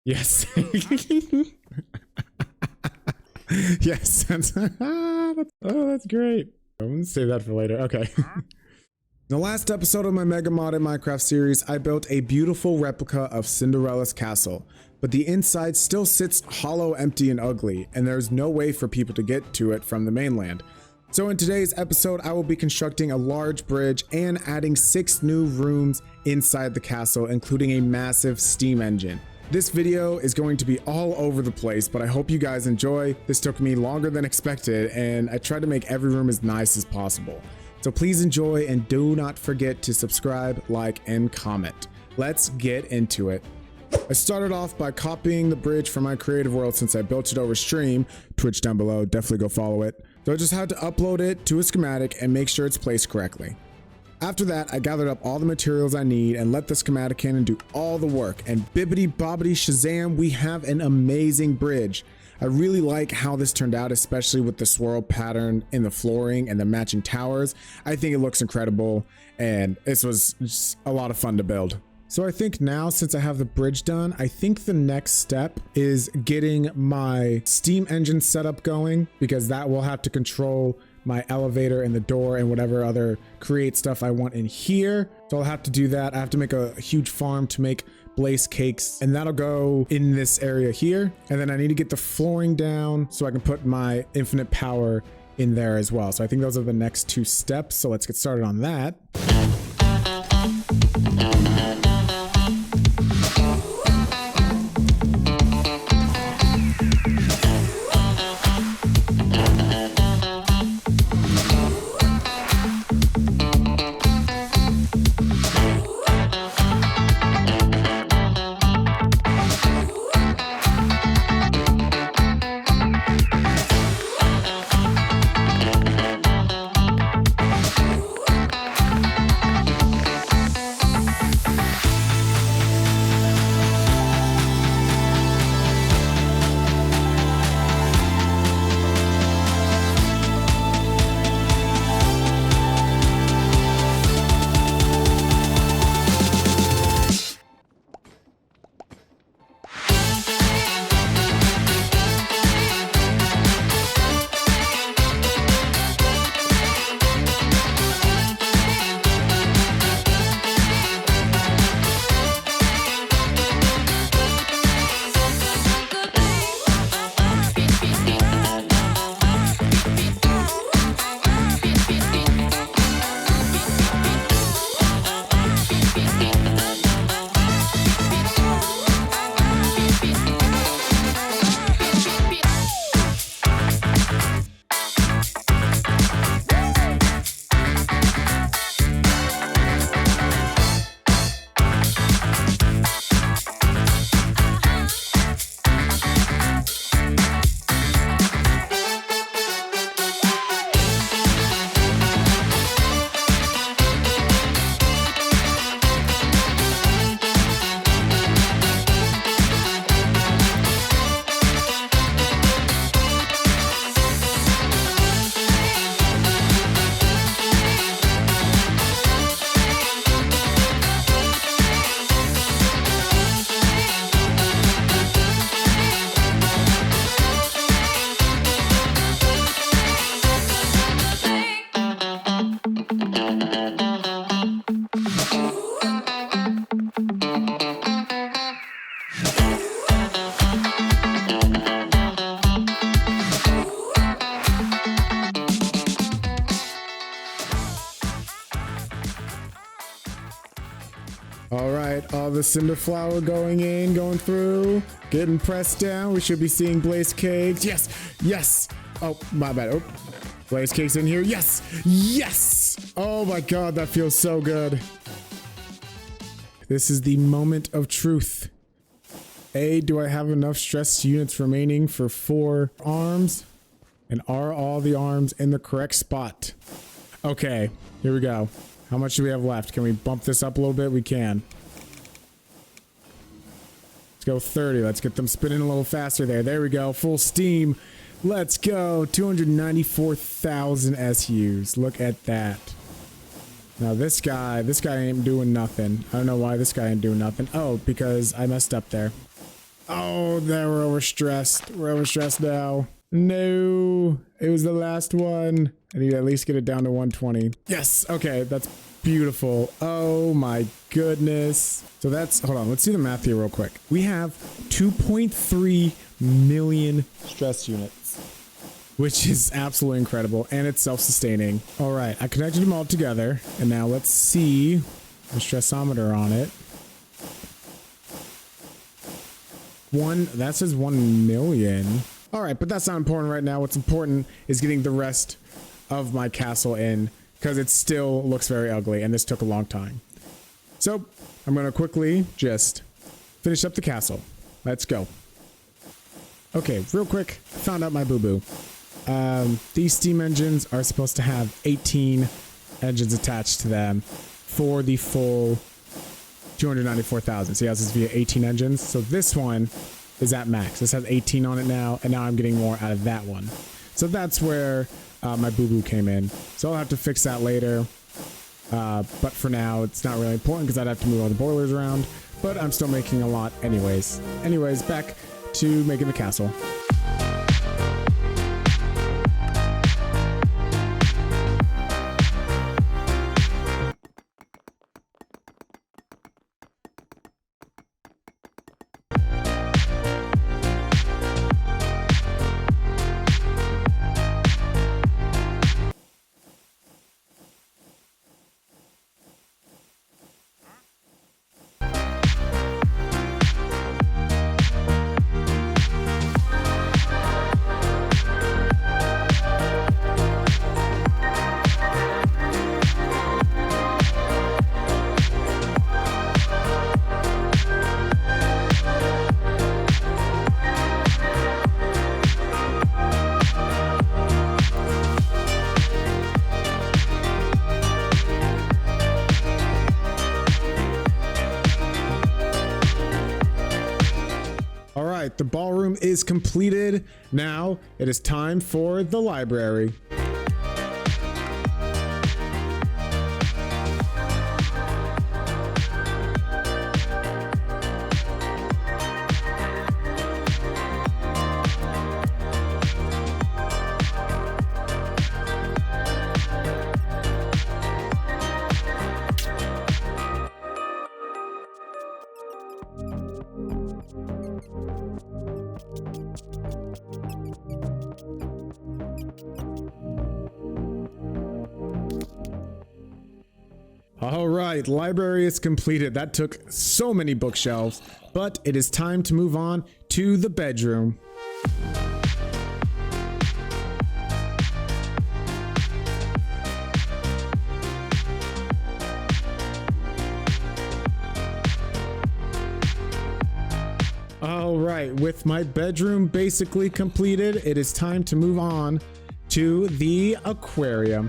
Yes. Yes. That's great. I'm gonna save that for later. Okay. In the last episode of my Mega Modded Minecraft series, I built a beautiful replica of Cinderella's castle, but the inside still sits hollow, empty, and ugly, and there's no way for people to get to it from the mainland. So in today's episode, I will be constructing a large bridge and adding 6 new rooms inside the castle, including a massive steam engine. This video is going to be all over the place, but I hope you guys enjoy. This took me longer than expected, and I tried to make every room as nice as possible. So please enjoy and do not forget to subscribe, like, and comment. Let's get into it. I started off by copying the bridge from my creative world since I built it over stream. Twitch down below, definitely go follow it. So I just had to upload it to a schematic and make sure it's placed correctly. After that, I gathered up all the materials I need and let the schematic cannon do all the work. And bibbity bobbity shazam, we have an amazing bridge. I really like how this turned out, especially with the swirl pattern in the flooring and the matching towers. I think it looks incredible, and this was just a lot of fun to build. So I think now, since I have the bridge done, I think the next step is getting my steam engine setup going, because that will have to control my elevator and the door and whatever other create stuff I want in here. So I'll have to do that. I have to make a huge farm to make blaze cakes, and that'll go in this area here. And then I need to get the flooring down so I can put my infinite power in there as well. So I think those are the next 2 steps. So let's get started on that. All right, all the cinder flour going in, going through, getting pressed down. We should be seeing blaze cakes. Yes, yes. Oh, my bad. Oh, blaze cakes in here. Yes, yes. Oh my God, that feels so good. This is the moment of truth. Do I have enough stress units remaining for 4 arms? And are all the arms in the correct spot? Okay, here we go. How much do we have left? Can we bump this up a little bit? We can. Let's go 30. Let's get them spinning a little faster there. There we go. Full steam. Let's go. 294,000 SUs. Look at that. Now this guy ain't doing nothing. I don't know why this guy ain't doing nothing. Oh, because I messed up there. Oh, there, we're overstressed. We're overstressed now. No, it was the last one. I need to at least get it down to 120. Yes, okay, that's beautiful. Oh my goodness. So that's, hold on, let's do the math here real quick. We have 2.3 million stress units, which is absolutely incredible, and it's self-sustaining. All right, I connected them all together, and now let's see the stressometer on it. That says 1 million. All right, but that's not important right now. What's important is getting the rest of my castle in, because it still looks very ugly, and this took a long time. So I'm gonna quickly just finish up the castle. Let's go. Okay, real quick, found out my boo-boo. These steam engines are supposed to have 18 engines attached to them for the full 294,000. So yes, it's via 18 engines. So this one is at max. This has 18 on it now, and now I'm getting more out of that one. So that's where my boo-boo came in. So I'll have to fix that later. But for now, it's not really important because I'd have to move all the boilers around. But I'm still making a lot anyways. Anyways, back to making the castle. All right, the ballroom is completed. Now it is time for the library. All right, library is completed. That took so many bookshelves, but it is time to move on to the bedroom. All right, with my bedroom basically completed, it is time to move on to the aquarium.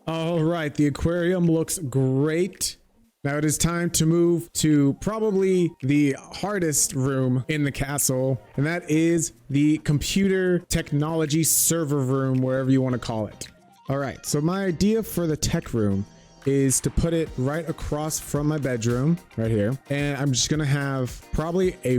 All right, the aquarium looks great. Now it is time to move to probably the hardest room in the castle, and that is the computer technology server room, wherever you want to call it. All right, so my idea for the tech room is to put it right across from my bedroom, right here. And I'm just gonna have probably a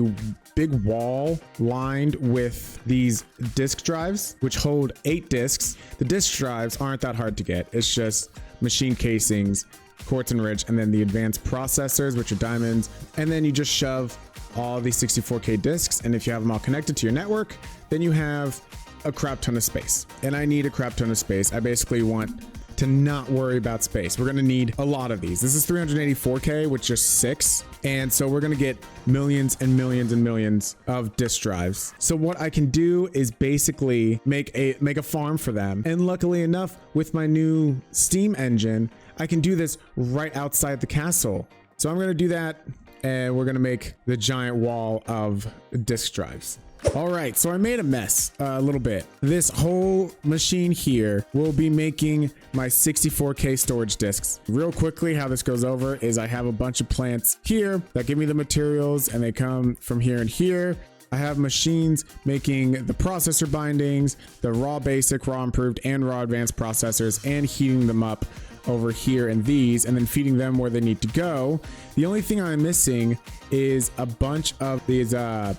big wall lined with these disk drives, which hold 8 disks. The disk drives aren't that hard to get. It's just machine casings, quartz enriched, and then the advanced processors, which are diamonds. And then you just shove all these 64K disks. And if you have them all connected to your network, then you have a crap ton of space, and I need a crap ton of space. I basically want to not worry about space. We're gonna need a lot of these. This is 384K with just 6. And so we're gonna get millions and millions and millions of disk drives. So what I can do is basically make a farm for them. And luckily enough, with my new Steam engine, I can do this right outside the castle. So I'm gonna do that, and we're gonna make the giant wall of disk drives. All right, so I made a mess a little bit. This whole machine here will be making my 64K storage disks. Real quickly, how this goes over is I have a bunch of plants here that give me the materials, and they come from here and here. I have machines making the processor bindings, the raw basic, raw improved, and raw advanced processors, and heating them up over here in these, and then feeding them where they need to go. The only thing I'm missing is a bunch of these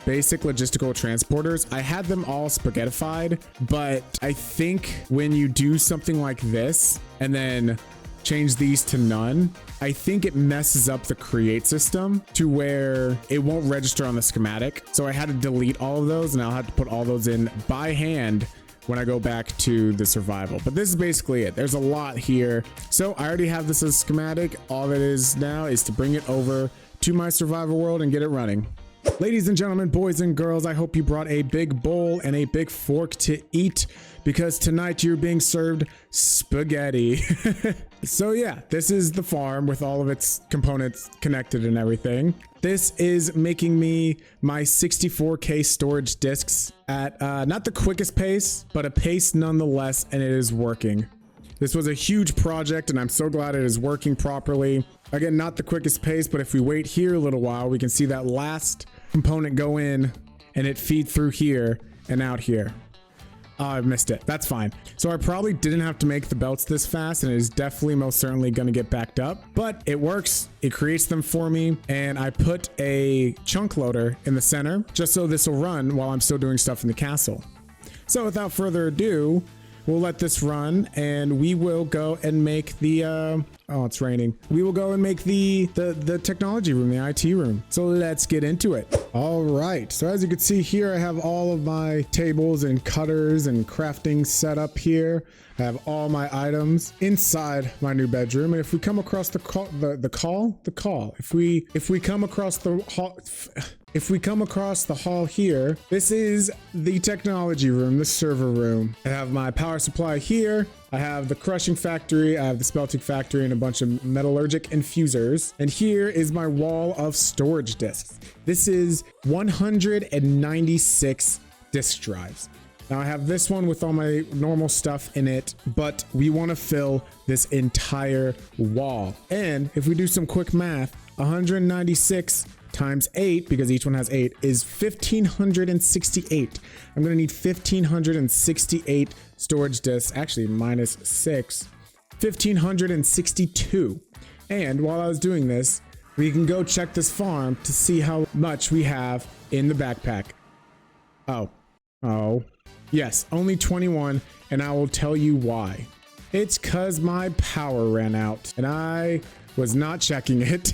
basic logistical transporters. I had them all spaghettified, but I think when you do something like this and then change these to none, I think it messes up the create system to where it won't register on the schematic. So I had to delete all of those, and I'll have to put all those in by hand when I go back to the survival. But this is basically it. There's a lot here. So I already have this as schematic. All that is now is to bring it over to my survival world and get it running. Ladies and gentlemen, boys and girls, I hope you brought a big bowl and a big fork to eat, because tonight you're being served spaghetti. So yeah, this is the farm with all of its components connected and everything. This is making me my 64K storage disks at not the quickest pace, but a pace nonetheless, and it is working. This was a huge project, and I'm so glad it is working properly. Again, not the quickest pace, but if we wait here a little while, we can see that last component go in and it feed through here and out here. Oh, I missed it. That's fine. So I probably didn't have to make the belts this fast, and it is definitely most certainly going to get backed up, but it works. It creates them for me, and I put a chunk loader in the center just so this will run while I'm still doing stuff in the castle. So without further ado, we'll let this run, and we will go and make the oh, it's raining. We will go and make the technology room, the IT room. So let's get into it. All right, so as you can see here, I have all of my tables and cutters and crafting set up here. I have all my items inside my new bedroom, and if we come across the call, if we come across the hall, if we come across the hall here, this is the technology room, the server room. I have my power supply here. I have the crushing factory, I have the smelting factory, and a bunch of metallurgic infusers. And here is my wall of storage disks. This is 196 disk drives. Now I have this one with all my normal stuff in it, but we want to fill this entire wall. And if we do some quick math, 196 times 8, because each one has 8, is 1568. I'm going to need 1568 storage disks, actually minus 6, 1562. And while I was doing this, we can go check this farm to see how much we have in the backpack. Oh, yes, only 21, and I will tell you why. It's because my power ran out, and I was not checking it.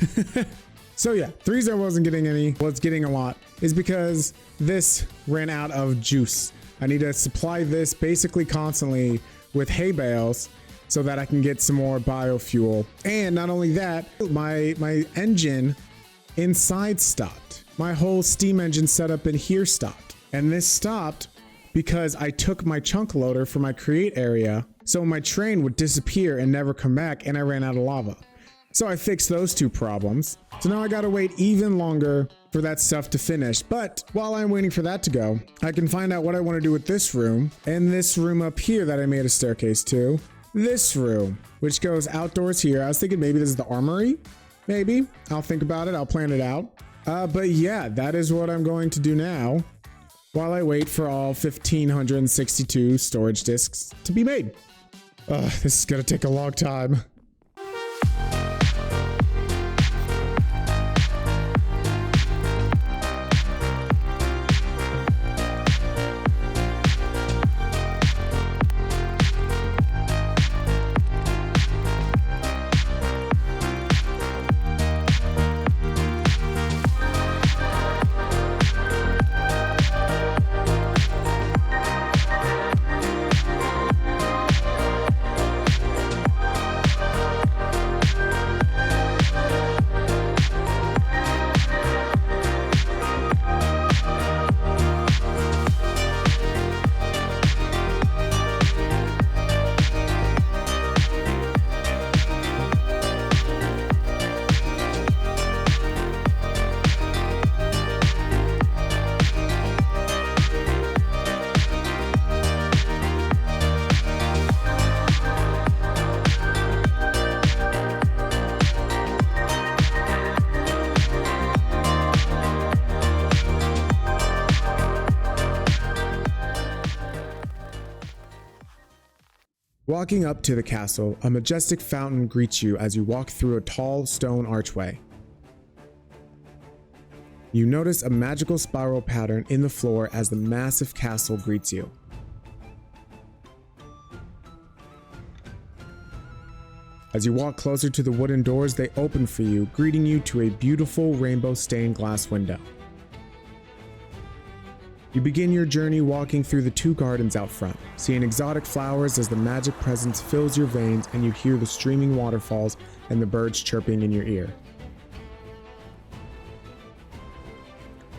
So yeah, the reason I wasn't getting any, well, it's getting a lot, is because this ran out of juice. I need to supply this basically constantly with hay bales so that I can get some more biofuel. And not only that, my engine inside stopped. My whole steam engine setup in here stopped. And this stopped because I took my chunk loader from my create area, so my train would disappear and never come back, and I ran out of lava. So I fixed those two problems. So now I gotta wait even longer for that stuff to finish. But while I'm waiting for that to go, I can find out what I want to do with this room, and this room up here that I made a staircase to. This room, which goes outdoors here. I was thinking maybe this is the armory. Maybe. I'll think about it. I'll plan it out. But yeah, that is what I'm going to do now while I wait for all 1562 storage disks to be made. This is gonna take a long time. Walking up to the castle, a majestic fountain greets you as you walk through a tall stone archway. You notice a magical spiral pattern in the floor as the massive castle greets you. As you walk closer to the wooden doors, they open for you, greeting you to a beautiful rainbow stained glass window. You begin your journey walking through the 2 gardens out front, seeing exotic flowers as the magic presence fills your veins and you hear the streaming waterfalls and the birds chirping in your ear.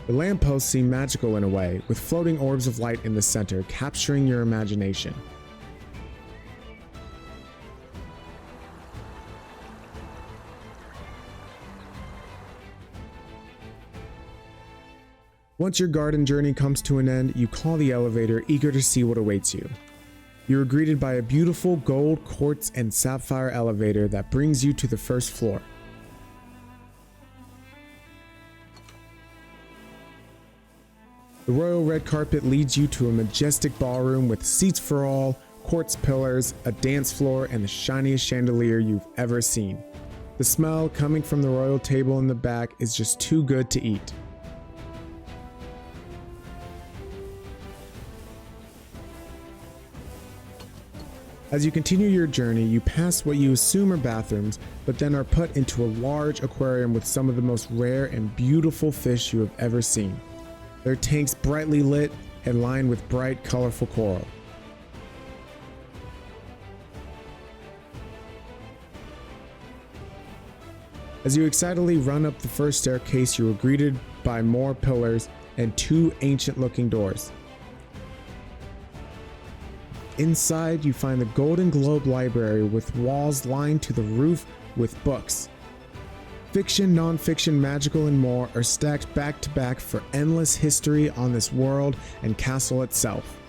The lampposts seem magical in a way, with floating orbs of light in the center, capturing your imagination. Once your garden journey comes to an end, you call the elevator, eager to see what awaits you. You are greeted by a beautiful gold, quartz, and sapphire elevator that brings you to the first floor. The royal red carpet leads you to a majestic ballroom with seats for all, quartz pillars, a dance floor, and the shiniest chandelier you've ever seen. The smell coming from the royal table in the back is just too good to eat. As you continue your journey, you pass what you assume are bathrooms, but then are put into a large aquarium with some of the most rare and beautiful fish you have ever seen. Their tanks brightly lit and lined with bright, colorful coral. As you excitedly run up the first staircase, you are greeted by more pillars and 2 ancient-looking doors. Inside, you find the Golden Globe Library with walls lined to the roof with books. Fiction, non-fiction, magical, and more are stacked back to back for endless history on this world and castle itself.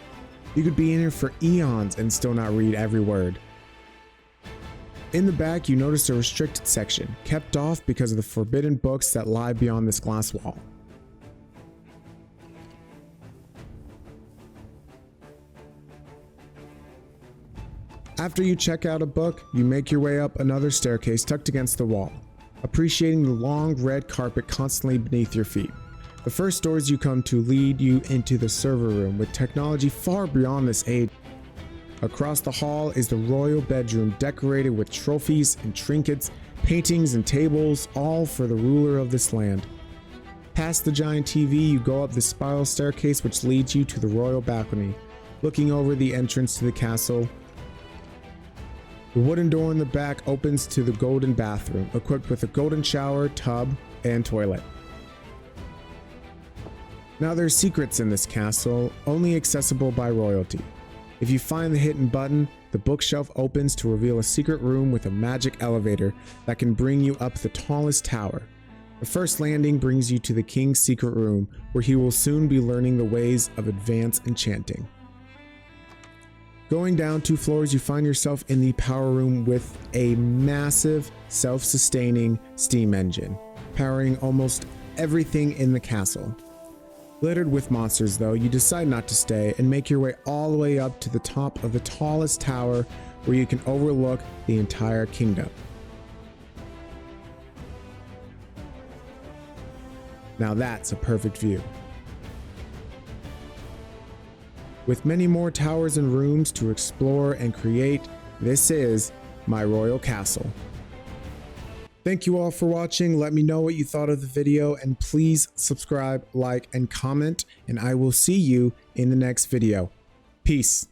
You could be in here for eons and still not read every word. In the back, you notice a restricted section, kept off because of the forbidden books that lie beyond this glass wall. After you check out a book, you make your way up another staircase tucked against the wall, appreciating the long red carpet constantly beneath your feet. The first doors you come to lead you into the server room with technology far beyond this age. Across the hall is the royal bedroom decorated with trophies and trinkets, paintings and tables, all for the ruler of this land. Past the giant TV, you go up the spiral staircase which leads you to the royal balcony, looking over the entrance to the castle. The wooden door in the back opens to the golden bathroom, equipped with a golden shower, tub, and toilet. Now there's secrets in this castle, only accessible by royalty. If you find the hidden button, the bookshelf opens to reveal a secret room with a magic elevator that can bring you up the tallest tower. The first landing brings you to the king's secret room, where he will soon be learning the ways of advanced enchanting. Going down 2 floors, you find yourself in the power room with a massive, self-sustaining steam engine, powering almost everything in the castle. Littered with monsters though, you decide not to stay and make your way all the way up to the top of the tallest tower where you can overlook the entire kingdom. Now that's a perfect view. With many more towers and rooms to explore and create, this is my royal castle. Thank you all for watching. Let me know what you thought of the video, and please subscribe, like, and comment, and I will see you in the next video. Peace.